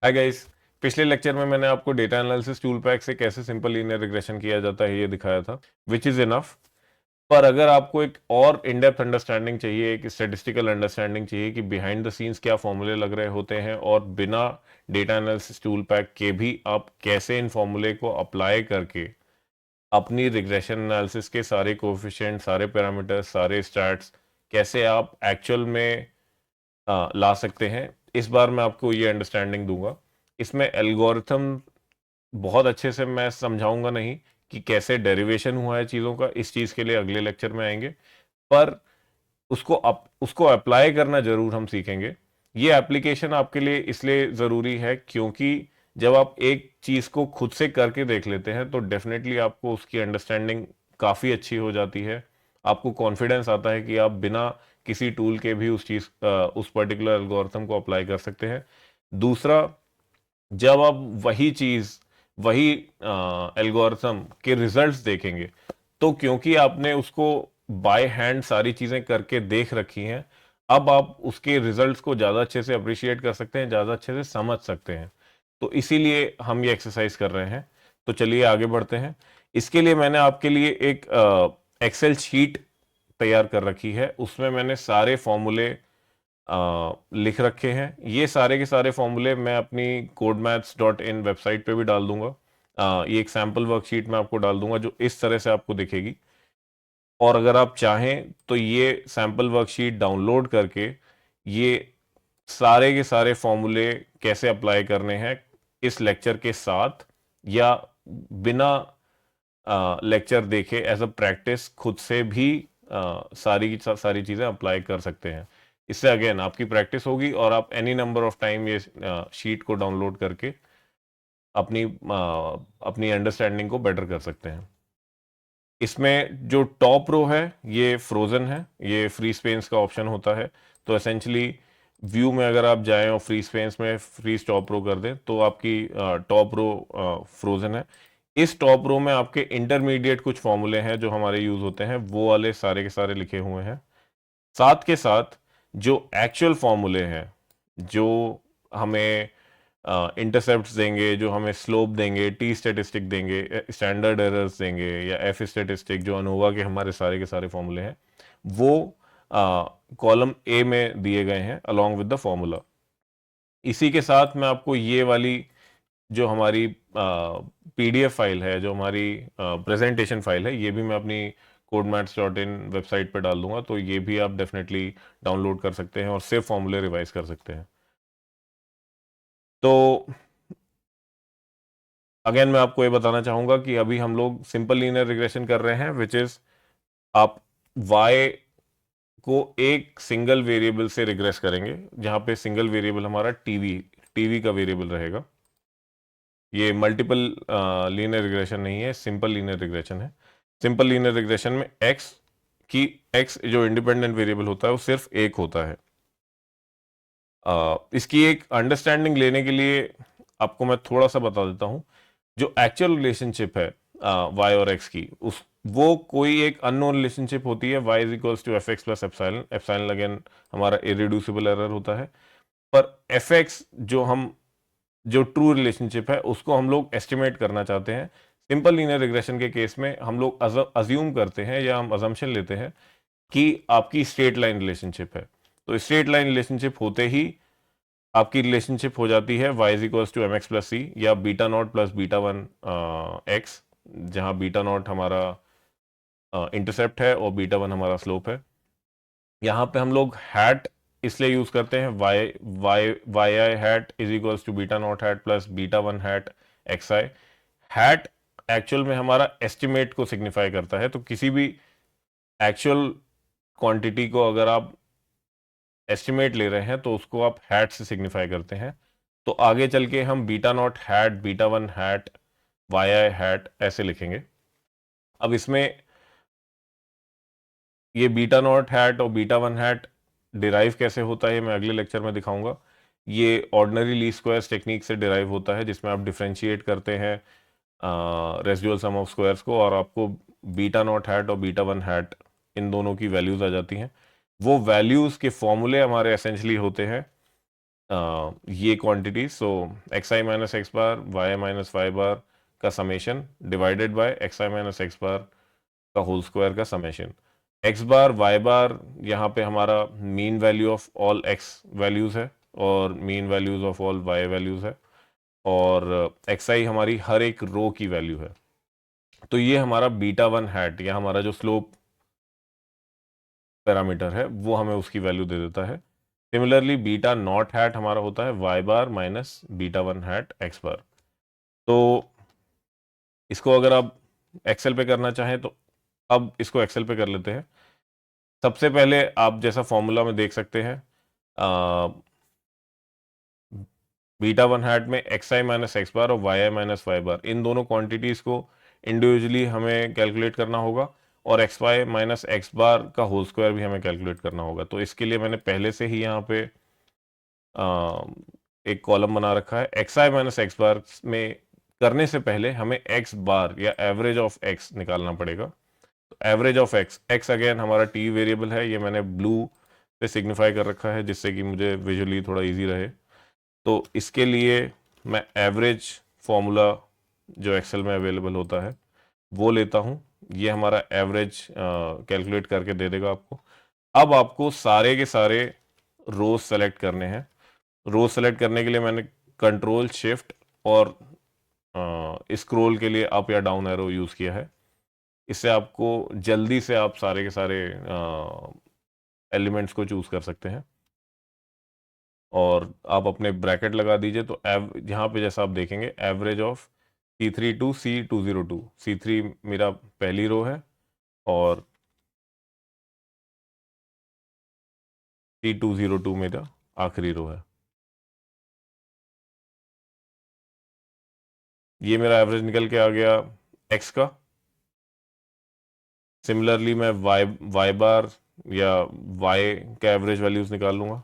Hi guys. पिछले lecture में मैंने आपको डेटा एनालिसिस टूल पैक से कैसे सिंपल लीनियर रिग्रेशन किया जाता है ये दिखाया था, विच इज इनफ। पर अगर आपको एक और इन डेप्थ अंडरस्टैंडिंग चाहिए, एक स्टैटिस्टिकल अंडरस्टैंडिंग चाहिए कि बिहाइंड द सीन्स क्या फॉर्मूले लग रहे होते हैं और बिना डेटा एनालिसिस टूल पैक के भी आप कैसे इन फॉर्मूले को अप्लाई करके अपनी रिग्रेशन एनालिसिस के सारे कोएफिशिएंट, सारे पैरामीटर्स, सारे स्टैट्स कैसे आप एक्चुअल में ला सकते हैं, इस बार मैं आपको ये अंडरस्टैंडिंग दूंगा। इसमें एल्गोरिथम बहुत अच्छे से मैं समझाऊंगा नहीं कि कैसे डेरिवेशन हुआ है चीज़ों का, इस चीज़ के लिए अगले लेक्चर में आएंगे। पर उसको अप्लाई करना जरूर हम सीखेंगे। ये एप्लीकेशन आपके लिए इसलिए ज़रूरी है क्योंकि जब आप एक चीज़ को खुद से करके देख लेते हैं तो डेफिनेटली आपको उसकी अंडरस्टैंडिंग काफ़ी अच्छी हो जाती है। आपको कॉन्फिडेंस आता है कि आप बिना किसी टूल के भी उस पर्टिकुलर एल्गोरिथम को अप्लाई कर सकते हैं। दूसरा, जब आप वही चीज, वही एल्गोरिथम के रिजल्ट्स देखेंगे तो क्योंकि आपने उसको बाय हैंड सारी चीजें करके देख रखी हैं, अब आप उसके रिजल्ट्स को ज्यादा अच्छे से अप्रिशिएट कर सकते हैं, ज्यादा अच्छे से समझ सकते हैं। तो इसीलिए हम ये एक्सरसाइज कर रहे हैं। तो चलिए आगे बढ़ते हैं। इसके लिए मैंने आपके लिए एक एक्सेल शीट तैयार कर रखी है, उसमें मैंने सारे फॉर्मूले लिख रखे हैं। ये सारे के सारे फॉर्मूले मैं अपनी codemaths.in वेबसाइट पे भी डाल दूंगा। ये एक सैम्पल वर्कशीट में आपको डाल दूंगा जो इस तरह से आपको दिखेगी। और अगर आप चाहें तो ये सैम्पल वर्कशीट डाउनलोड करके ये सारे के सारे फॉर्मूले कैसे अप्लाई करने हैं इस लेक्चर के साथ या बिना लेक्चर देखे एज अ प्रैक्टिस खुद से भी सारी की सारी चीज़ें अप्लाई कर सकते हैं। इससे अगेन आपकी प्रैक्टिस होगी और आप एनी नंबर ऑफ टाइम ये शीट को डाउनलोड करके अपनी अंडरस्टैंडिंग को बेटर कर सकते हैं। इसमें जो टॉप रो है ये फ्रोजन है, ये फ्री स्पेस का ऑप्शन होता है। तो एसेंशली व्यू में अगर आप जाएं और फ्री स्पेस में फ्रीज टॉप रो कर दें तो आपकी टॉप रो फ्रोजन है। इस टॉप रो में आपके इंटरमीडिएट कुछ फॉर्मूले हैं जो हमारे यूज होते हैं, वो वाले सारे के सारे लिखे हुए हैं। साथ के साथ जो एक्चुअल फॉर्मूले हैं, जो हमें इंटरसेप्ट्स देंगे, जो हमें स्लोप देंगे, टी स्टेटिस्टिक देंगे, स्टैंडर्ड एरर्स देंगे या एफ स्टेटिस्टिक, जो अनोवा के हमारे सारे के सारे फॉर्मूले हैं, वो कॉलम ए में दिए गए हैं अलोंग विद द फॉर्मूला। इसी के साथ मैं आपको ये वाली जो हमारी पीडीएफ फाइल है, जो हमारी प्रेजेंटेशन फाइल है, ये भी मैं अपनी codemaths.in वेबसाइट पे डाल दूंगा। तो ये भी आप डेफिनेटली डाउनलोड कर सकते हैं और सिर्फ फॉर्मूले रिवाइज कर सकते हैं। तो अगेन मैं आपको ये बताना चाहूंगा कि अभी हम लोग सिंपल लीनियर रिग्रेशन कर रहे हैं, विच इज आप y को एक सिंगल वेरिएबल से रिग्रेस करेंगे, जहां पे सिंगल वेरिएबल हमारा टीवी टीवी का वेरिएबल रहेगा। ये मल्टीपल लीनियर रिग्रेशन नहीं है, सिंपल लीनियर रिग्रेशन है। सिंपल लीनियर रिग्रेशन में एक्स जो इंडिपेंडेंट वेरिएबल होता है वो सिर्फ एक होता है। इसकी एक अंडरस्टैंडिंग लेने के लिए आपको मैं थोड़ा सा बता देता हूं। जो एक्चुअल रिलेशनशिप है वाई और एक्स की, उस वो कोई एक अननोन रिलेशनशिप होती है, y is equals to F X plus epsilon. Epsilon again हमारा इरिड्यूसिबल एरर होता है। पर एफ एक्स जो ट्रू रिलेशनशिप है उसको हम लोग एस्टिमेट करना चाहते हैं। सिंपल लीनियर रिग्रेशन के केस में हम लोग अज्यूम करते हैं या हम अजम्पशन लेते हैं कि आपकी स्ट्रेट लाइन रिलेशनशिप है। तो स्ट्रेट लाइन रिलेशनशिप होते ही आपकी रिलेशनशिप हो जाती है y is equals to m x plus c या beta not plus beta one x, जहां बीटा नॉट हमारा इंटरसेप्ट है और बीटा वन हमारा स्लोप है। यहाँ पे हम लोग हैट इसलिए यूज करते हैं, Y Y Y I hat is equals to beta not hat plus beta one hat X I. Hat actual में हमारा एस्टिमेट को सिग्निफाई करता है। तो किसी भी एक्चुअल क्वांटिटी को अगर आप एस्टिमेट ले रहे हैं तो उसको आप हैट से सिग्निफाई करते हैं। तो आगे चल के हम beta not hat, beta one hat, Y I hat ऐसे लिखेंगे। अब इसमें ये बीटा नॉट हैट और बीटा वन हैट डिराइव कैसे होता है ये मैं अगले लेक्चर में दिखाऊंगा। ये ऑर्डिनरी लीस्ट स्क्वायर्स टेक्निक से डिराइव होता है, जिसमें आप डिफरेंशिएट करते हैं रेसिडुअल सम ऑफ स्क्वायर्स को और आपको बीटा नॉट हैट और बीटा वन हैट इन दोनों की वैल्यूज आ जाती हैं। वो वैल्यूज के फॉर्मूले हमारे एसेंशली होते हैं ये क्वांटिटी, सो एक्स आई minus x bar y minus Y bar का summation divided by x I minus x bar का होल स्क्वायर का summation. X bar y bar यहाँ पे हमारा mean value of all x values है और mean values of all y values है, और एक्स आई हमारी हर एक रो की वैल्यू है। तो ये हमारा बीटा वन हैट या हमारा जो स्लोप पैरामीटर है वो हमें उसकी वैल्यू दे देता है। सिमिलरली बीटा नॉट हैट हमारा होता है y bar minus beta one hat x bar. तो इसको अगर आप एक्सेल पे करना चाहें तो अब इसको एक्सेल पे कर लेते हैं। सबसे पहले आप जैसा फॉर्मूला में देख सकते हैं, बीटा वन हैट में एक्स आई माइनस एक्स बार और वाई आई माइनस वाई बार, इन दोनों क्वांटिटीज को इंडिविजुअली हमें कैलकुलेट करना होगा, और x Y minus x bar का होल स्क्वायर भी हमें कैलकुलेट करना होगा। तो इसके लिए मैंने पहले से ही यहाँ पे एक कॉलम बना रखा है। एक्स आई माइनस एक्स बार में करने से पहले हमें एक्स बार या एवरेज ऑफ एक्स निकालना पड़ेगा। तो average of x, x again हमारा टी वेरिएबल है, ये मैंने ब्लू पे सिग्निफाई कर रखा है जिससे कि मुझे विजुअली थोड़ा इजी रहे। तो इसके लिए मैं एवरेज फॉर्मूला जो एक्सेल में अवेलेबल होता है वो लेता हूँ। ये हमारा एवरेज कैलकुलेट करके दे देगा आपको। अब आपको सारे के सारे रोज सेलेक्ट करने हैं। रोज सेलेक्ट करने के लिए मैंने कंट्रोल शिफ्ट और स्क्रॉल के लिए अप या डाउन एरो यूज किया है। इससे आपको जल्दी से आप सारे के सारे एलिमेंट्स को चूज कर सकते हैं, और आप अपने ब्रैकेट लगा दीजिए। तो यहाँ पे जैसा आप देखेंगे average of C3 to C202, C3 मेरा पहली रो है और C202 मेरा आखिरी रो है। ये मेरा एवरेज निकल के आ गया एक्स का। सिमिलरली मैं वाई वाई बार या वाई का एवरेज वैल्यूज निकाल लूंगा।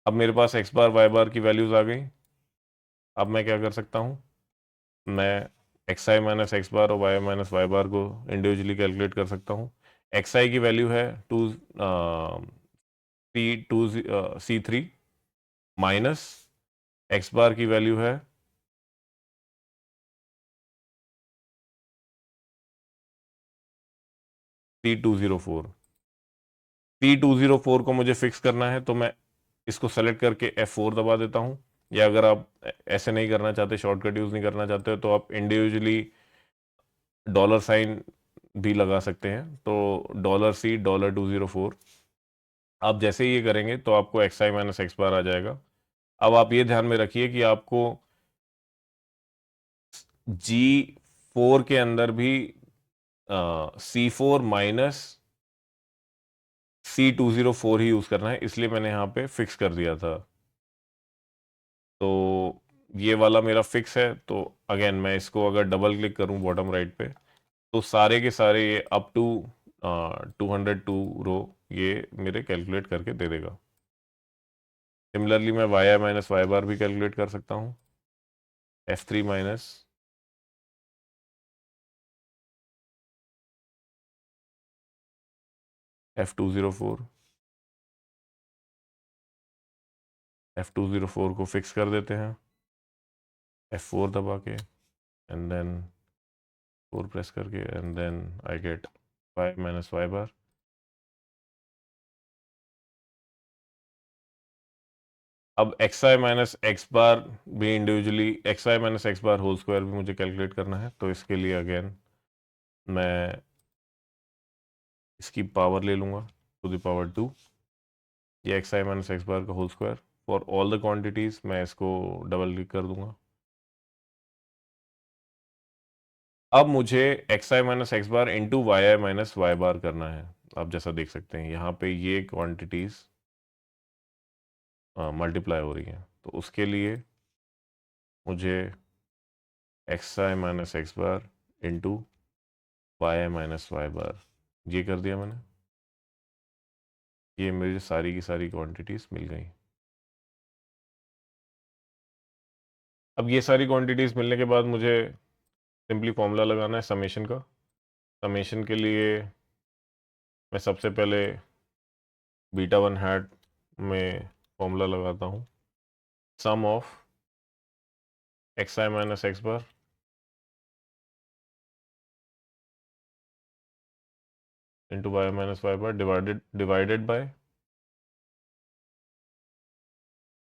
अब मेरे पास एक्स बार वाई बार की वैल्यूज आ गई। अब मैं क्या कर सकता हूँ, मैं एक्स आई माइनस एक्स बार और वाई माइनस वाई बार को इंडिविजुअली कैलकुलेट कर सकता हूँ। एक्स आई की वैल्यू है C3 माइनस एक्स बार की वैल्यू है C204। C204 को मुझे फिक्स करना है तो मैं इसको सेलेक्ट करके F4 दबा देता हूँ। या अगर आप ऐसे नहीं करना चाहते, शॉर्टकट यूज नहीं करना चाहते हो, तो आप इंडिविजुअली डॉलर साइन भी लगा सकते हैं। तो $C$204, आप जैसे ही ये करेंगे तो आपको एक्स आई माइनस एक्स बार आ जाएगा। अब आप ये ध्यान में रखिए कि आपको G4 के अंदर भी C4 माइनस C204 ही यूज करना है, इसलिए मैंने यहाँ पे फिक्स कर दिया था। तो ये वाला मेरा फिक्स है। तो अगेन मैं इसको अगर डबल क्लिक करूं बॉटम राइट पे, तो सारे के सारे ये अप टू 202 रो ये मेरे कैलकुलेट करके दे देगा। सिमिलरली मैं वाई आई माइनस वाई बार भी कैलकुलेट कर सकता हूँ। F3 माइनस F204, F204 को फिक्स कर देते हैं F4 दबा के, एंड देन 4 प्रेस करके, and then I get y minus Y bar. अब एक्स आई माइनस एक्स बार भी इंडिविजुअली, एक्स आई minus x bar whole square भी मुझे कैलकुलेट करना है। तो इसके लिए अगेन मैं इसकी पावर ले लूँगा टू द पावर 2, ये एक्स आई माइनस एक्स बार का whole square. For all the quantities मैं इसको डबल क्लिक कर दूंगा। अब मुझे एक्स आई minus x bar into Y आई माइनस वाई बार करना है। आप जैसा देख सकते हैं यहाँ पे ये क्वांटिटीज मल्टीप्लाई हो रही हैं, तो उसके लिए मुझे एक्स आई minus x bar into Y आई माइनस वाई बार ये कर दिया मैंने। ये मेरी सारी की सारी क्वांटिटीज मिल गई। अब ये सारी क्वांटिटीज मिलने के बाद मुझे सिंपली फॉर्मूला लगाना है समेशन का। समेशन के लिए मैं सबसे पहले बीटा वन हैट में फॉर्मूला लगाता हूँ, sum of x I minus x bar into y minus Y bar divided by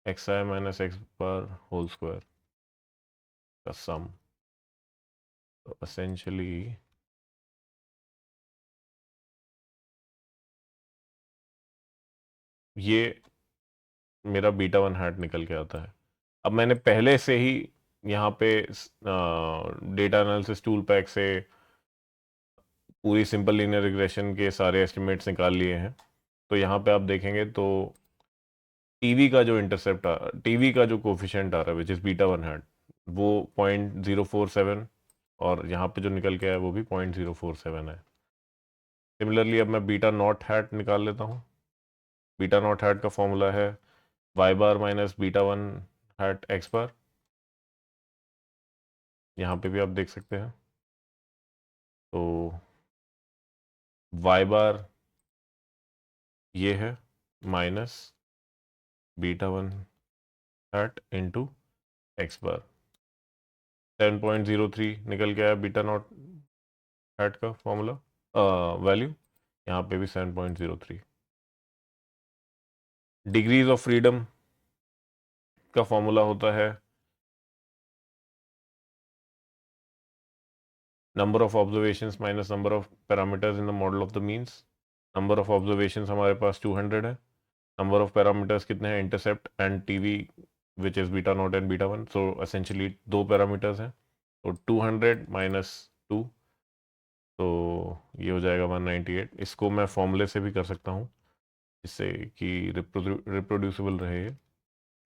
x I minus x bar whole square का सम। तो एसेंशली ये मेरा बीटा वन हैट निकल के आता है। अब मैंने पहले से ही यहाँ पे डेटा एनालिसिस टूल पैक से पूरी सिंपल लीनियर रिग्रेशन के सारे एस्टिमेट्स निकाल लिए हैं। तो यहाँ पे आप देखेंगे तो टीवी का जो इंटरसेप्ट टीवी का जो कोफिशिएंट आ रहा है which is beta one hat, वो 0.047, और यहाँ पे जो निकल के आया वो भी 0.047 है। सिमिलरली अब मैं बीटा नॉट हैट निकाल लेता हूँ। बीटा नॉट हैट का फॉर्मूला है y bar minus beta one hat x bar. यहाँ पे भी आप देख सकते हैं। तो वाई बार ये है minus beta one hat into x bar. 7.03 निकल के आया बीटा नॉट हैट का फॉर्मूला वैल्यू। यहाँ पे भी 7.03। डिग्रीज ऑफ फ्रीडम का फॉर्मूला होता है number of observations minus number of parameters in the model of the means. Number of observations हमारे पास 200 है। नंबर ऑफ पैरामीटर्स कितने हैं, intercept and TV which is beta naught and beta one. So essentially दो parameters हैं। तो 200 minus 2, तो ये हो जाएगा 198। इसको मैं फॉर्मूले से भी कर सकता हूँ जिससे कि रिप्रोड्यूसिबल रहे।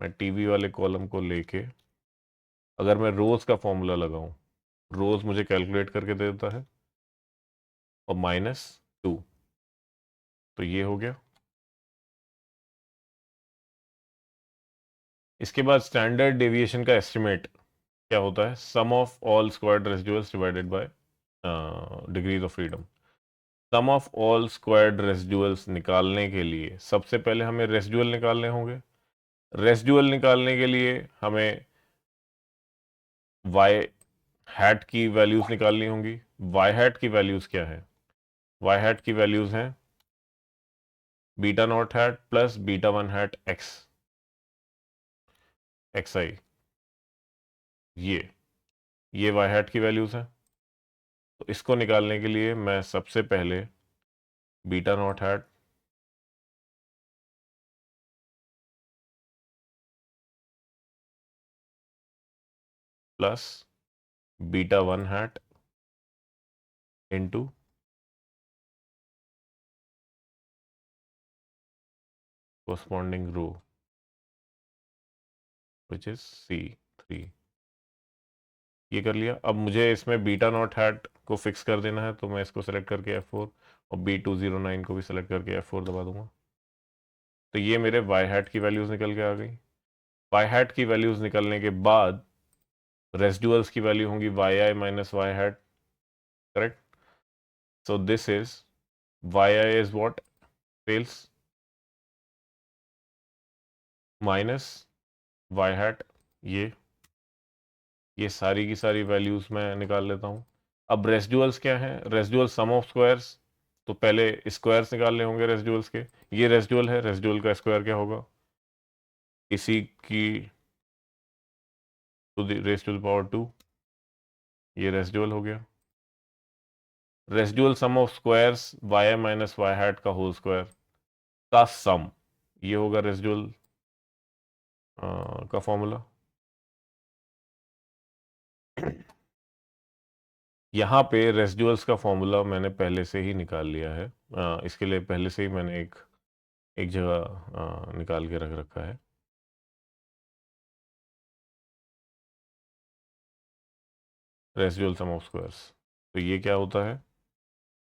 मैं टीवी वाले कॉलम को लेके अगर मैं रोज का फॉर्मूला लगाऊं, रोज मुझे कैलकुलेट करके दे देता है, और -2, तो ये हो गया। इसके बाद स्टैंडर्ड डेविएशन का एस्टिमेट क्या होता है, sum of all squared residuals divided by degrees of freedom. Sum of all squared residuals निकालने के लिए सबसे पहले हमें रेसिडुअल निकालने होंगे। रेसिडुअल निकालने के लिए हमें वाई हैट की वैल्यूज निकालनी होंगी। वाई हैट की वैल्यूज क्या है, वाई हैट की वैल्यूज हैं beta not hat plus beta one hat x x i. ये वाई हैट की वैल्यूज हैं। तो इसको निकालने के लिए मैं सबसे पहले beta not hat plus beta one hat into corresponding row which is C3। ये कर लिया। अब मुझे इसमें बीटा नॉट हैट को फिक्स कर देना है, तो मैं इसको सेलेक्ट करके F4 और B209 को भी सेलेक्ट करके F4 दबा दूंगा। तो ये मेरे वाई हैट की वैल्यूज निकल के आ गई। वाई हैट की वैल्यूज निकलने के बाद रेसिडुअल्स की वैल्यू होंगी Y I minus Y hat, correct. So this is Y I is what, sales minus Y hat. ये सारी की सारी वैल्यूज मैं निकाल लेता हूँ। अब रेसिडुअल्स क्या हैं, रेसिडुअल सम ऑफ स्क्वायर्स। तो पहले स्क्वायर्स निकालने होंगे रेसिडुअल्स के। ये रेसिडुअल है, रेसिडुअल का स्क्वायर क्या होगा, इसी की to the race to the power 2। ये रेसिडुअल हो गया। Residual sum of squares Y I minus Y hat का होल स्क्वायर का सम, ये होगा रेसिडुअल का फॉर्मूला। यहाँ पे रेसिडुअल्स का फॉर्मूला मैंने पहले से ही निकाल लिया है। इसके लिए पहले से ही मैंने एक जगह निकाल के रख रखा है। रेसिडुअल सम ऑफ स्क्वायर्स, तो ये क्या होता है,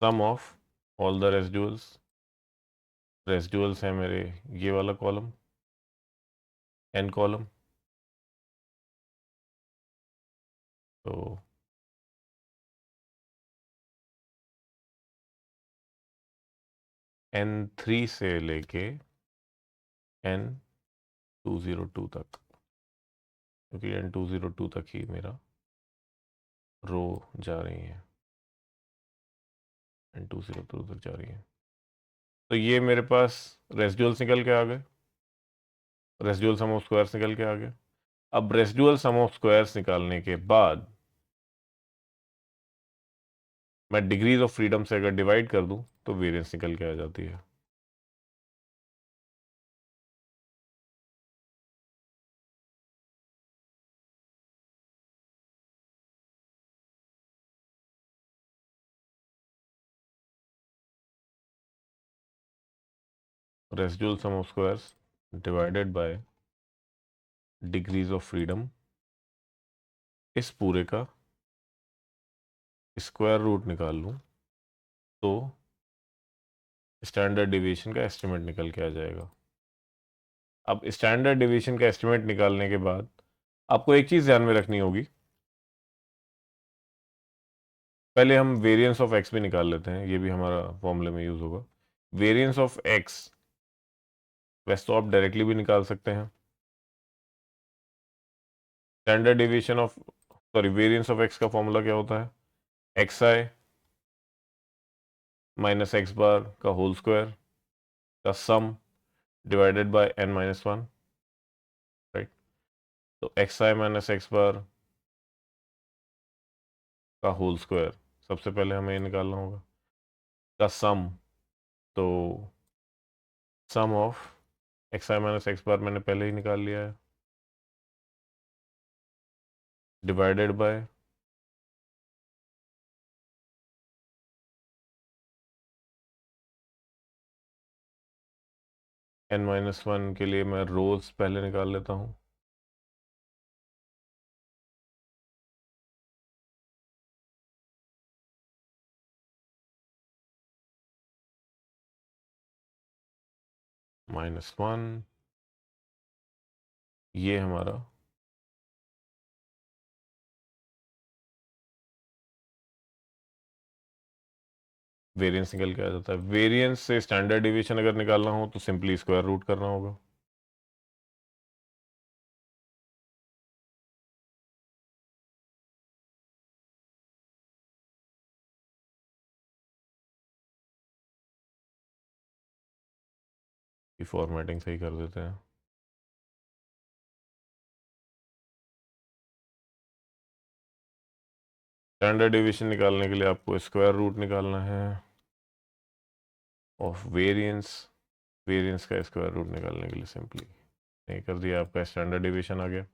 sum of all the residuals. Residuals है मेरे ये वाला कॉलम, n कॉलम। तो N3 से लेके N202 तक, क्योंकि N202 तक ही मेरा रो जा रही है, N202 तक जा रही है। तो ये मेरे पास रेसिडुअल्स निकल के आ गए, रेसिडुअल सम ऑफ स्क्वायर्स निकल के आ गए। अब रेसिडुअल सम ऑफ स्क्वायर्स निकालने के बाद मैं डिग्रीज ऑफ फ्रीडम से अगर डिवाइड कर दूं तो वेरिएंस निकल के आ जाती है। Residual sum of squares divided by degrees of freedom, इस पूरे का स्क्वायर रूट निकाल लूं तो स्टैंडर्ड डिवीजन का एस्टिमेट निकल के आ जाएगा। अब स्टैंडर्ड डिवीजन का एस्टिमेट निकालने के बाद आपको एक चीज ध्यान में रखनी होगी, पहले हम वेरिएंस ऑफ एक्स भी निकाल लेते हैं, ये भी हमारा फॉर्मूले में यूज होगा। वेरिएंस ऑफ एक्स वैसे तो आप डायरेक्टली भी निकाल सकते हैं। Standard division of sorry variance of x का फॉर्मूला क्या होता है? एक्स आई माइनस एक्स बार का होल स्क्वायर का सम divided by n minus one, right. तो एक्स आई माइनस एक्स बार का होल स्क्वायर सबसे पहले हमें ये निकालना होगा, का सम। तो sum of x I minus x bar मैंने पहले ही निकाल लिया है, divided by n minus one के लिए मैं रोज पहले निकाल लेता हूँ। माइनस वन, ये हमारा वेरिएंस निकल के आ जाता है। वेरिएंस से स्टैंडर्ड डिवीजन अगर निकालना हो तो सिंपली स्क्वायर रूट करना होगा। की फॉर्मेटिंग सही कर देते हैं। स्टैंडर्ड डिवीजन निकालने के लिए आपको स्क्वायर रूट निकालना है ऑफ वेरिएंस, वेरिएंस का स्क्वायर रूट निकालने के लिए सिंपली ये कर दिया, आपका स्टैंडर्ड डिवीजन आ गया,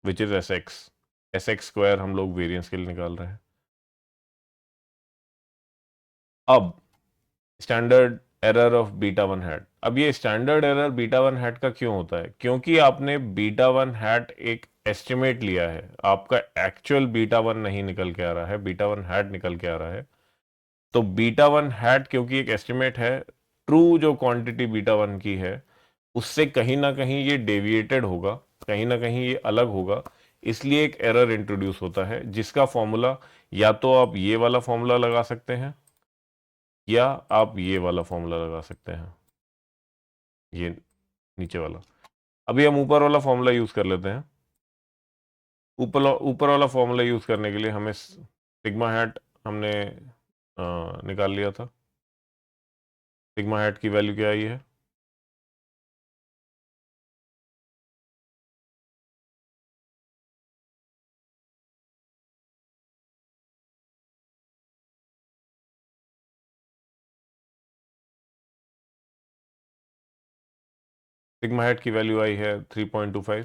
which is S x. S x square हम लोग वेरिएंस के लिए निकाल रहे हैं। अब standard error of beta one hat. अब ये standard error beta one hat का क्यों होता है? क्योंकि आपने बीटा वन हैट एक एस्टिमेट लिया है, आपका एक्चुअल बीटा वन नहीं निकल के आ रहा है, बीटा वन हैट निकल के आ रहा है। तो बीटा वन हैट क्योंकि एक एस्टिमेट है, ट्रू जो क्वांटिटी बीटा वन की है उससे कहीं ना कहीं ये डेविएटेड होगा, कहीं ना कहीं ये अलग होगा, इसलिए एक एरर इंट्रोड्यूस होता है, जिसका फॉर्मूला या तो आप ये वाला फॉर्मूला लगा सकते हैं या आप ये वाला फॉर्मूला लगा सकते हैं, ये नीचे वाला। अभी हम ऊपर वाला फॉर्मूला यूज कर लेते हैं। ऊपर ऊपर वाला फॉर्मूला यूज करने के लिए हमें सिग्मा हैट हमने निकाल लिया था। सिग्मा हैट की वैल्यू क्या आई है? सिग्मा हैट की वैल्यू आई है 3.25।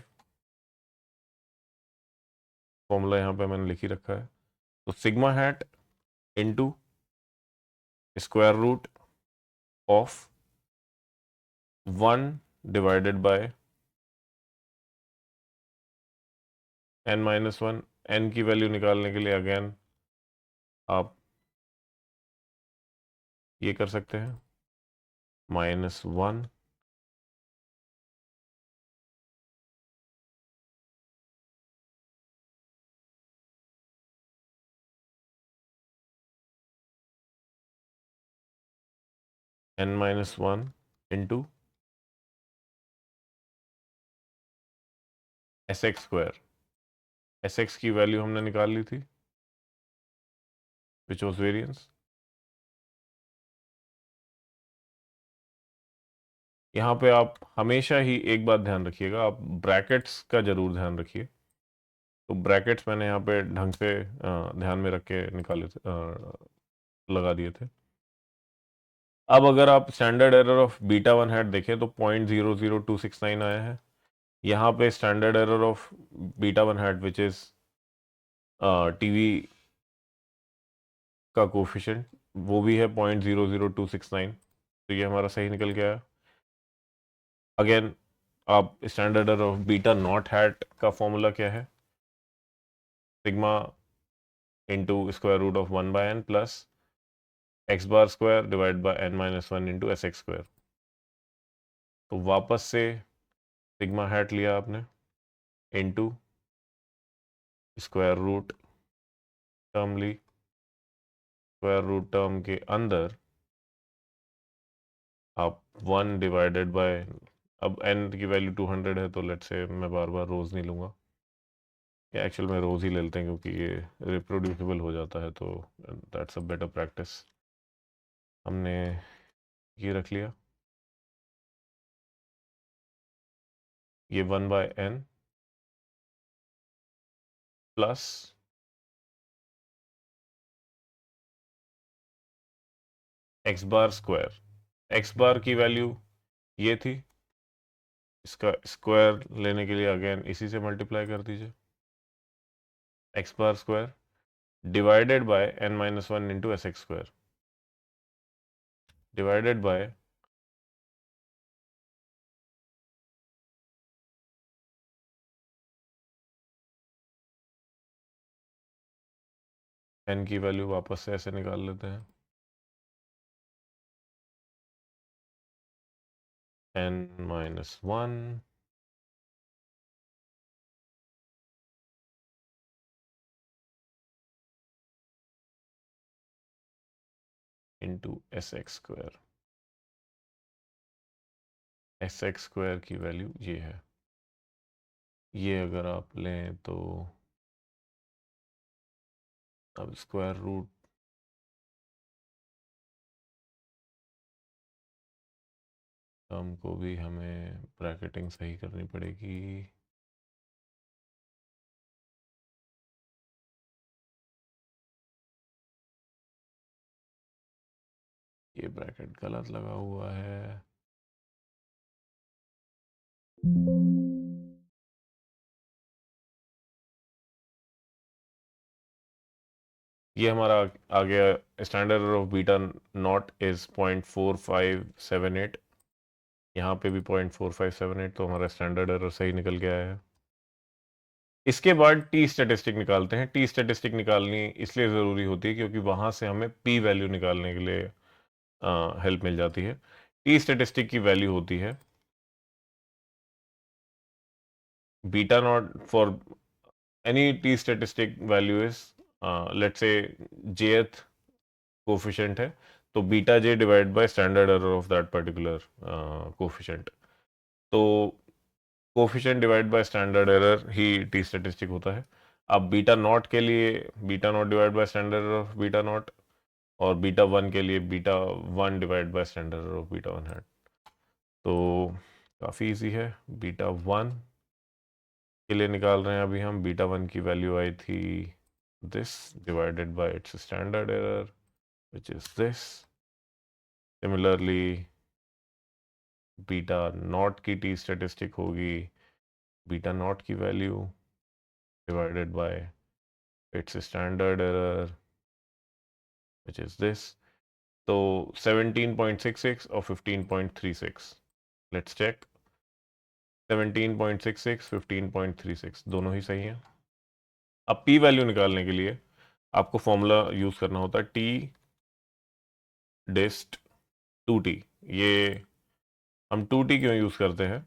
फॉर्मूला यहाँ पे मैंने लिख ही रखा है। तो sigma hat into square root of 1 divided by n minus one. N की वैल्यू निकालने के लिए अगेन आप ये कर सकते हैं, -1 n-1 इंटू sx²। sx की वैल्यू हमने निकाल ली थी, विच वॉज वेरियंस। यहाँ पे आप हमेशा ही एक बात ध्यान रखिएगा, आप ब्रैकेट्स का जरूर ध्यान रखिए। तो ब्रैकेट्स मैंने यहाँ पे ढंग से ध्यान में रख के निकाले थे, लगा दिए थे। अब अगर आप standard error of beta one hat देखें तो 0.00269 आया है। यहाँ पे standard error of beta one hat which is TV का कोफिशिएंट, वो भी है 0.00269। तो ये हमारा सही निकल गया। अगेन आप standard error of beta not hat का फॉर्मूला क्या है, sigma into square root of 1/n plus X bar square divide by n-1 into sx²। तो वापस से सिग्मा हैट लिया आपने इंटू स्क्वायर रूट टर्म ली, स्क्वायर रूट टर्म के अंदर आप 1 डिवाइडेड बाय, अब n की वैल्यू 200 है तो लेट्स से मैं बार बार रोज नहीं लूँगा, या एक्चुअल में रोज ही ले लेते हैं क्योंकि ये रिप्रोड्यूसिबल हो जाता है, तो दैट्स अ बेटर प्रैक्टिस। हमने ये रख लिया, ये 1/n plus X bar square. X बार की वैल्यू ये थी, इसका स्क्वायर लेने के लिए अगेन इसी से मल्टीप्लाई कर दीजिए, x bar square divided by n-1 into sx², divided by n की वैल्यू वापस से ऐसे निकाल लेते हैं, n-1 इंटू sx²। sx² की वैल्यू ये है। ये अगर आप लें तो अब स्क्वायर रूट टर्म को भी हमें ब्रैकेटिंग सही करनी पड़ेगी। ये ब्रैकेट गलत लगा हुआ है। ये हमारा आ गया, standard error of beta not is 0.4578। यहाँ पे भी 0.4578, तो हमारा स्टैंडर्ड एरर सही निकल के आया है। इसके बाद टी स्टैटिस्टिक निकालते हैं। टी स्टैटिस्टिक निकालनी इसलिए ज़रूरी होती है क्योंकि वहाँ से हमें पी वैल्यू निकालने के लिए हेल्प मिल जाती है। टी स्टैटिस्टिक की वैल्यू होती है beta naught for any t statistic value is, let's say jth coefficient है तो beta j divide by standard error of that particular coefficient. तो coefficient divide by standard error ही t statistic होता है। अब बीटा नॉट के लिए beta naught divide by standard error of beta naught, और बीटा वन के लिए beta one divide by standard error of beta one है। तो काफ़ी इजी है। बीटा वन के लिए निकाल रहे हैं अभी हम, बीटा वन की वैल्यू आई थी this divided by it's standard error which is this. Similarly beta naught की टी स्टैटिस्टिक होगी बीटा नॉट की value divided by it's standard error which is this. तो 17.66 और 15.36, लेट्स चेक। 17.66 15.36 दोनों ही सही हैं। अब पी वैल्यू निकालने के लिए आपको फॉर्मूला यूज करना होता है टी डिस्ट 2t। ये हम 2t क्यों यूज करते हैं,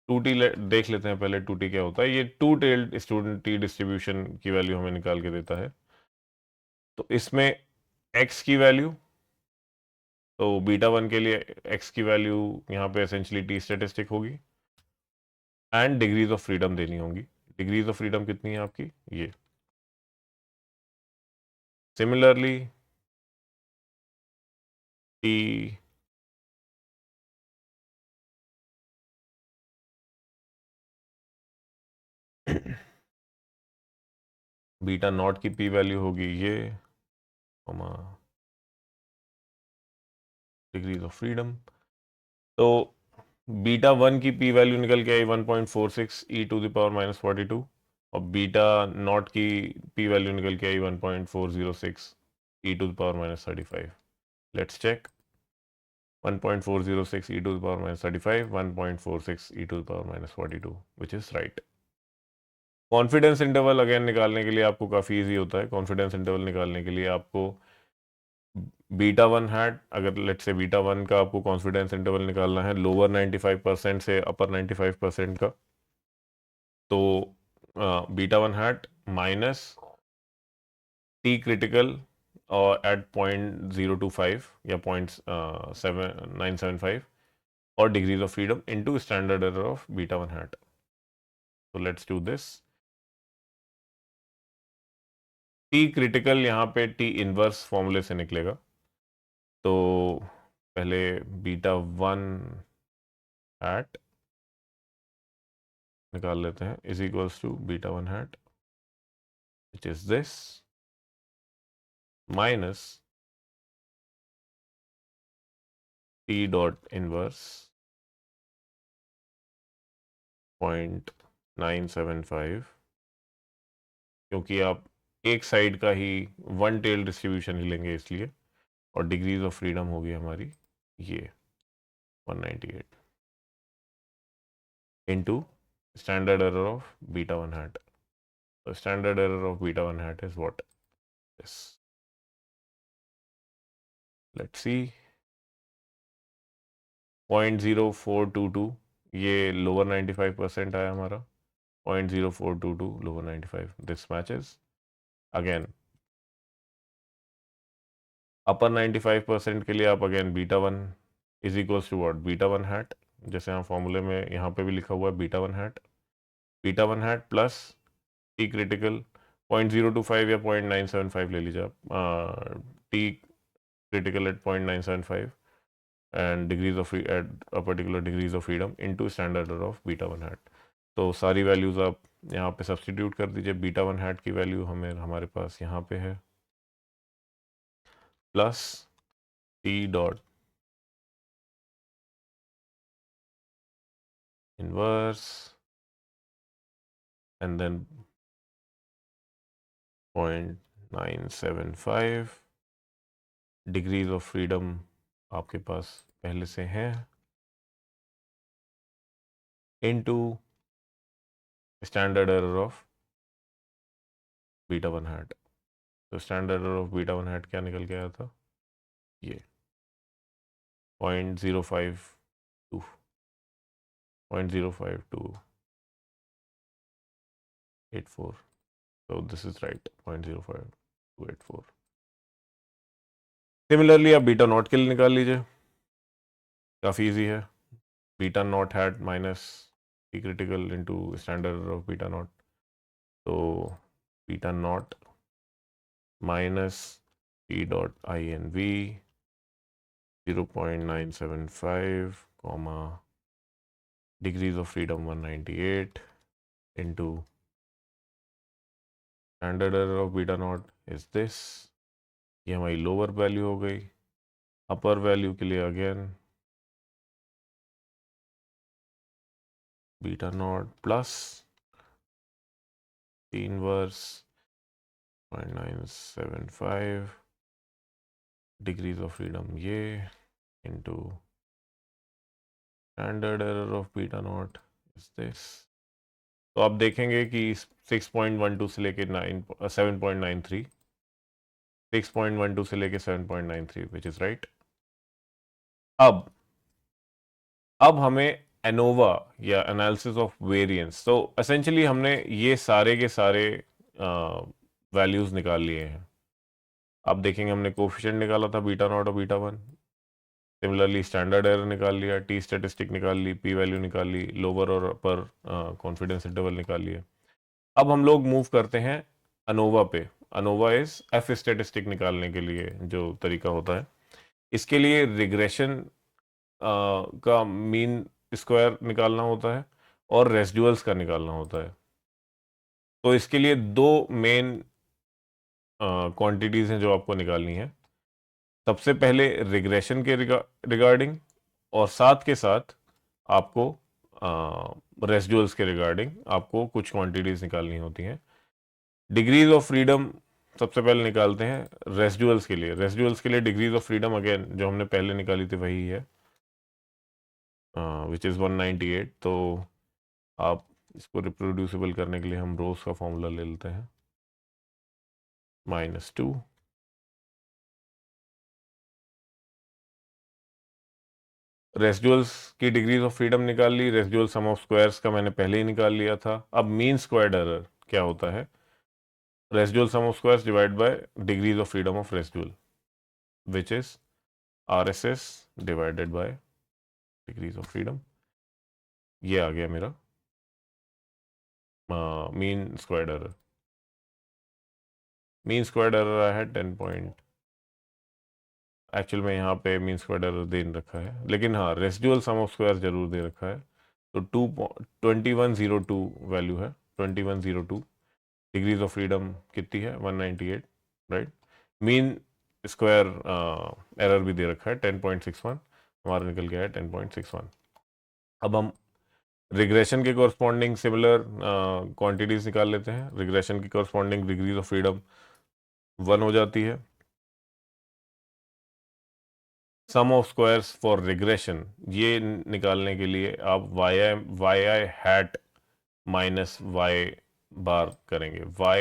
2t देख लेते हैं पहले 2t क्या होता है। ये to tailed student T distribution की वैल्यू हमें निकाल के देता है। तो इसमें x की वैल्यू तो बीटा वन के लिए एक्स की वैल्यू यहाँ पे एसेंशली टी स्टेटिस्टिक होगी एंड डिग्रीज ऑफ फ्रीडम देनी होगी। डिग्रीज ऑफ फ्रीडम कितनी है आपकी, ये। सिमिलरली टी बीटा नॉट की पी वैल्यू होगी ये, डिग्रीज ऑफ फ्रीडम। तो बीटा वन की पी वैल्यू निकल के आई 1.46 e to the power minus 42 और बीटा नॉट की पी वैल्यू निकल के आई 1.406 e to the power minus 35। Let's check. 1.406 e to the power minus 35, 1.46 e to the power minus 42, which is right. Confidence interval again निकालने के लिए आपको काफ़ी इजी होता है। कॉन्फिडेंस इंटरवल निकालने के लिए आपको बीटा वन हैट, अगर लेट्स से बीटा वन का आपको कॉन्फिडेंस इंटरवल निकालना है लोअर 95% से अपर 95% का, तो beta one hat minus t critical और एट 0.025 या 0.975 और degrees of freedom into standard error of beta one hat. तो let's do this. T critical यहाँ पे टी इनवर्स फॉर्मूले से निकलेगा, तो पहले बीटा वन हैट निकाल लेते हैं is equals to beta one hat which is this minus T dot inverse 0.975, क्योंकि आप एक साइड का ही वन टेल डिस्ट्रीब्यूशन ही लेंगे इसलिए, और डिग्रीज ऑफ फ्रीडम होगी हमारी ये 198 into standard error of beta 1 hat. So standard error of beta 1 hat is what? This. Let's see. 0.0422, ये lower 95% आया हमारा, 0.0422 lower 95. This matches. Again, upper 95% के लिए आप again beta 1 is equals to what? Beta 1 hat. जैसे हम फॉर्मूले में यहाँ पे भी लिखा हुआ है beta one hat plus T critical 0.025 या 0.975 ले लीजिए आप, T critical at 0.975 and degrees of at a particular degrees of freedom into standard error of beta 1 hat। तो सारी वैल्यूज आप यहाँ पे सब्सटीट्यूट कर दीजिए। बीटा 1 हैट की वैल्यू हमारे पास यहाँ पे है plus t dot inverse and then 0.975 degrees of freedom आपके पास पहले से हैं into standard error of beta one hat. तो standard error of beta one hat क्या निकल के आया था, ये 0.052 0.05284। so this is right, 0.05284। Similarly आप बीटा नॉट के लिए निकाल लीजिए, काफ़ी इजी है। Beta not hat minus t critical into standard of beta not, तो beta not minus T dot i n v 0.975 comma degrees of freedom 198 into standard error of beta not is this. ये हमारी lower value हो गई। अपर value के लिए again beta not plus inverse 0.975 degrees of freedom ये into standard error of beta not is this. तो आप देखेंगे कि 6.12 से लेके 7.93, 6.12 से लेके 7.93 विच इज राइट। अब हमें एनोवा या एनालिसिस ऑफ वेरिएंस, तो एसेंशियली हमने ये सारे के सारे वैल्यूज निकाल लिए हैं। आप देखेंगे हमने कोफिशिएंट निकाला था बीटा नॉट और beta one, similarly standard error निकाल लिया, टी स्टैटिस्टिक निकाल ली, पी वैल्यू निकाल ली, लोअर और अपर कॉन्फिडेंस इंटरवल निकाल लिए। अब हम लोग मूव करते हैं अनोवा पे। अनोवा इज एफ स्टैटिस्टिक निकालने के लिए जो तरीका होता है। इसके लिए रिग्रेशन का मीन स्क्वायर निकालना होता है और रेसिडुअल्स का निकालना होता है। तो इसके लिए दो मेन क्वांटिटीज हैं जो आपको निकालनी है। सबसे पहले रिग्रेशन के रिगार्डिंग और साथ के साथ आपको रेसिडुअल्स के रिगार्डिंग आपको कुछ क्वांटिटीज निकालनी होती हैं। डिग्रीज ऑफ फ्रीडम सबसे पहले निकालते हैं रेसिडुअल्स के लिए। रेसिडुअल्स के लिए डिग्रीज ऑफ फ्रीडम अगेन जो हमने पहले निकाली थी वही है, विच इज़ 198। तो आप इसको रिप्रोड्यूसिबल करने के लिए हम रोज का फॉर्मूला ले लेते हैं, -2 रेसिडुअल्स की डिग्रीज ऑफ फ्रीडम निकाल ली। रेसिडुअल सम ऑफ स्क्वायर्स का मैंने पहले ही निकाल लिया था। अब मीन स्क्वायर्ड एरर क्या होता है? Residual sum of squares divide by degrees of freedom of residual, which is RSS divided by degrees of freedom. ये आ गया मेरा mean squared error. Mean squared error आया है 10 पॉइंट। एक्चुअल में यहाँ पे मीन स्क्वायर्ड एरर दे नहीं रखा है, लेकिन हाँ रेसिडुअल सम ऑफ स्क्वायर जरूर दे रखा है। तो 2102 वैल्यू है, 2102। डिग्रीज ऑफ फ्रीडम कितनी है? 198, राइट। मीन स्क्वायर एरर भी दे रखा है 10.61, हमारा निकल गया है 10.61। अब हम रिग्रेशन के कॉरस्पॉन्डिंग सिमिलर क्वांटिटीज निकाल लेते हैं। रिग्रेशन की कॉरस्पॉन्डिंग डिग्रीज ऑफ फ्रीडम 1 हो जाती है। Sum of squares for regression ये निकालने के लिए आप Y hat minus Y bar करेंगे। Y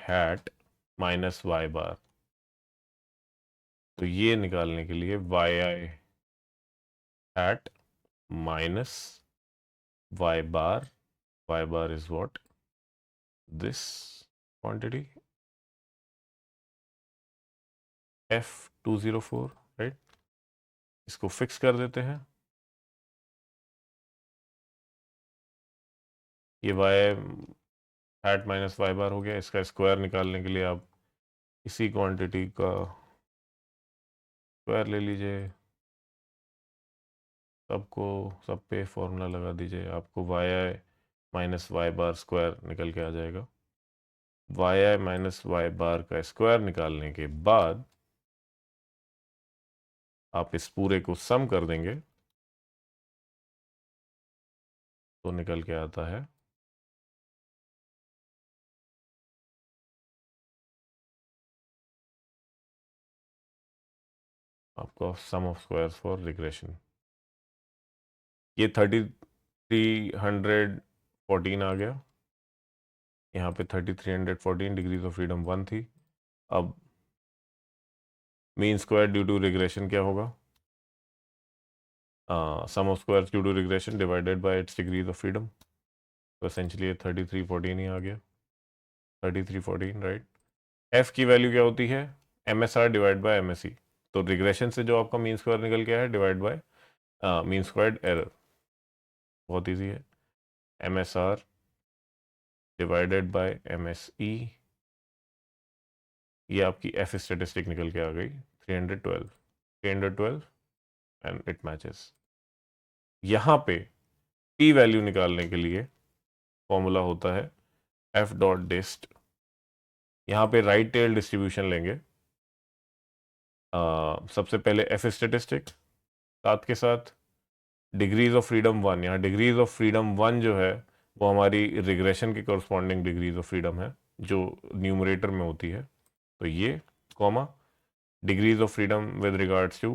hat minus Y bar. तो ये निकालने के लिए Y hat minus Y bar is what? This quantity F204, right. इसको फिक्स कर देते हैं। ये Y hat minus Y bar हो गया। इसका स्क्वायर निकालने के लिए आप इसी क्वांटिटी का स्क्वायर ले लीजिए, सबको सब पे फॉर्मूला लगा दीजिए, आपको Y minus Y bar square निकल के आ जाएगा। वाई माइनस वाई बार का स्क्वायर निकालने के बाद आप इस पूरे को सम कर देंगे तो निकल के आता है आपका सम ऑफ स्क्वायर्स फॉर रिग्रेशन। ये 3314 आ गया। यहाँ पे 3314 डिग्रीज ऑफ फ्रीडम 1 थी। अब mean square due to regression क्या होगा? Sum of squares due to regression divided by its degrees of freedom. तो एसेंशली ये 3314 ही आ गया, 3314, राइट। एफ की वैल्यू क्या होती है? MSR divide by MSE। तो रिग्रेशन से जो आपका मीन स्क्वायर निकल गया है divide by mean squared error, बहुत इजी है। MSR डिवाइडेड बाय MSE, ये आपकी एफ स्टेटिस्टिक निकल के आ गई 312 एंड इट मैचेस। यहाँ पे पी वैल्यू निकालने के लिए फॉर्मूला होता है F.dist। यहाँ पे राइट टेल डिस्ट्रीब्यूशन लेंगे। सबसे पहले एफ स्टेटिस्टिक, साथ के साथ डिग्रीज ऑफ फ्रीडम 1। यहाँ डिग्रीज ऑफ फ्रीडम 1 जो है वो हमारी रिग्रेशन के कॉरस्पॉन्डिंग डिग्रीज ऑफ फ्रीडम है जो न्यूमरेटर में होती है। तो ये comma degrees of freedom with regards to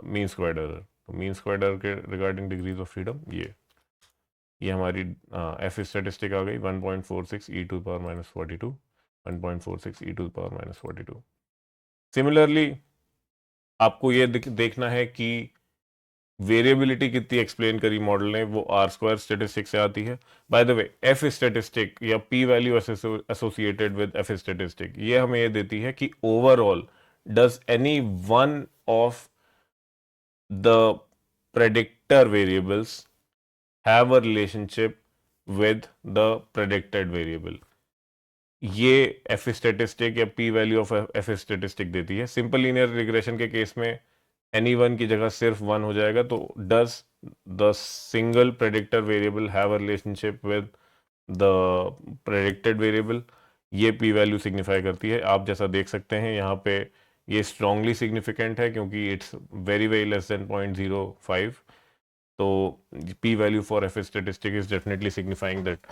mean squared error. तो मीन स्क्वायर्ड एरर के रिगार्डिंग डिग्रीज ऑफ फ्रीडम ये हमारी एफ स्टेटिस्टिक आ गई 1.46 e to power minus 42, 1.46 e to power minus 42। Similarly आपको ये देखना है कि वेरिएबिलिटी कितनी एक्सप्लेन करी मॉडल ने, वो आर स्क्वायर स्टेटिस्टिक से आती है। By the way f statistic या p value associated with f statistic ये हमें ये देती है कि overall does any one of the predictor variables have a relationship with the predicted variable? ये एफ स्टेटिस्टिक या p value of F statistic देती है। सिंपल लीनियर रिग्रेशन के केस में एनी वन की जगह सिर्फ वन हो जाएगा। तो does the single predictor variable have a relationship with the predicted variable, ये पी वैल्यू सिग्निफाई करती है। आप जैसा देख सकते हैं यहाँ पे ये स्ट्रांगली सिग्निफिकेंट है क्योंकि it's very very less than 0.05। तो P value for F statistic is definitely signifying that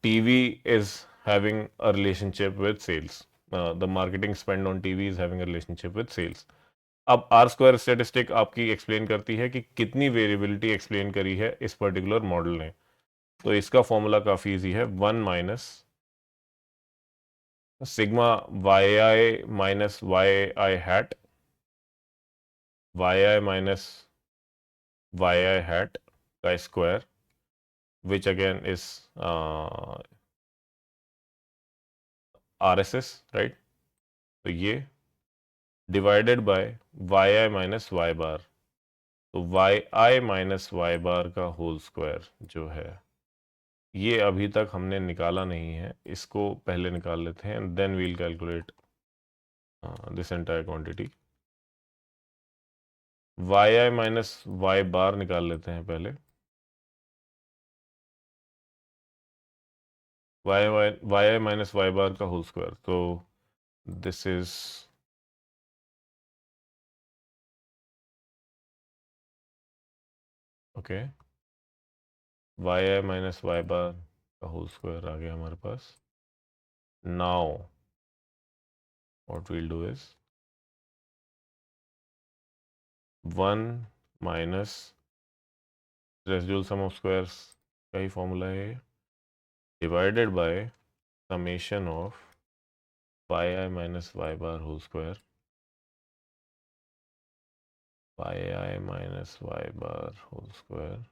TV is having a relationship with sales. The marketing spend on TV is having a relationship with sales. अब are square statistic आपकी explain करती है कि कितनी variability explain करी है इस particular model ने। तो इसका फॉर्मूला काफी इजी है, 1 माइनस सिग्मा वाई आई माइनस वाई आई हैट, वाई आई माइनस वाई आई हैट का square, which again is RSS, right? तो ये divided by y I minus Y bar. तो वाई आई माइनस वाई बार का होल स्क्वायर जो है ये अभी तक हमने निकाला नहीं है, इसको पहले निकाल लेते हैं, then we'll calculate this entire quantity. Y I minus Y bar निकाल लेते हैं पहले। वाई आई माइनस वाई बार का होल स्क्वायर, तो this is okay, y I minus Y bar का होल स्क्वायर आ गया हमारे पास। Now what we'll do is 1 minus residual sum of squares का ही फॉर्मूला है, divided by summation of y I minus Y bar whole square, Y I minus Y bar whole square.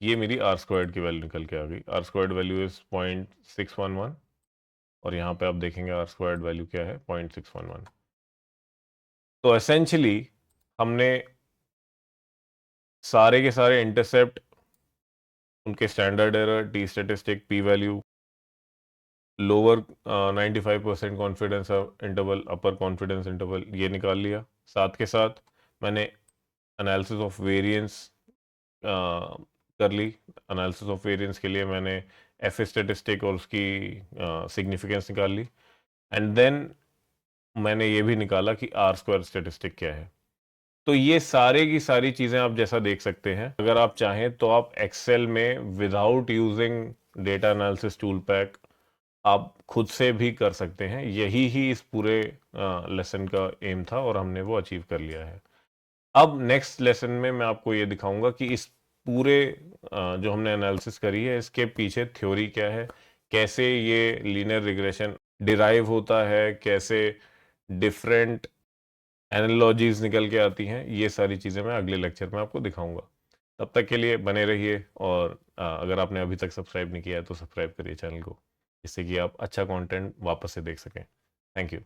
ये मेरी are squared की value निकल के आ गई। Are squared value is 0.611 और यहाँ पे आप देखेंगे आर स्क्वायर्ड वैल्यू क्या है, 0.611। तो एसेंशियली हमने सारे के सारे इंटरसेप्ट, उनके standard error, t statistic, p value, lower 95% confidence interval, upper confidence interval, ये निकाल लिया। साथ के साथ मैंने एनालिसिस ऑफ वेरिएंस कर ली। एनालिसिस ऑफ वेरिएंस के लिए मैंने एफ स्टैटिस्टिक और उसकी सिग्निफिकेंस निकाल ली। एंड देन मैंने ये भी निकाला कि आर स्क्वायर स्टैटिस्टिक क्या है। तो ये सारे की सारी चीज़ें आप जैसा देख सकते हैं, अगर आप चाहें तो आप एक्सेल में without using data analysis tool pack आप खुद से भी कर सकते हैं। यही ही इस पूरे लेसन का एम था और हमने वो अचीव कर लिया है। अब नेक्स्ट लेसन में मैं आपको ये दिखाऊंगा कि इस पूरे जो हमने एनालिसिस करी है इसके पीछे थ्योरी क्या है, कैसे ये लीनियर रिग्रेशन डिराइव होता है, कैसे डिफरेंट एनालॉजीज निकल के आती हैं। ये सारी चीज़ें मैं अगले लेक्चर में आपको दिखाऊंगा। तब तक के लिए बने रहिए और अगर आपने अभी तक सब्सक्राइब नहीं किया है तो सब्सक्राइब करिए चैनल को, जिससे कि आप अच्छा कंटेंट वापस से देख सकें। Thank you.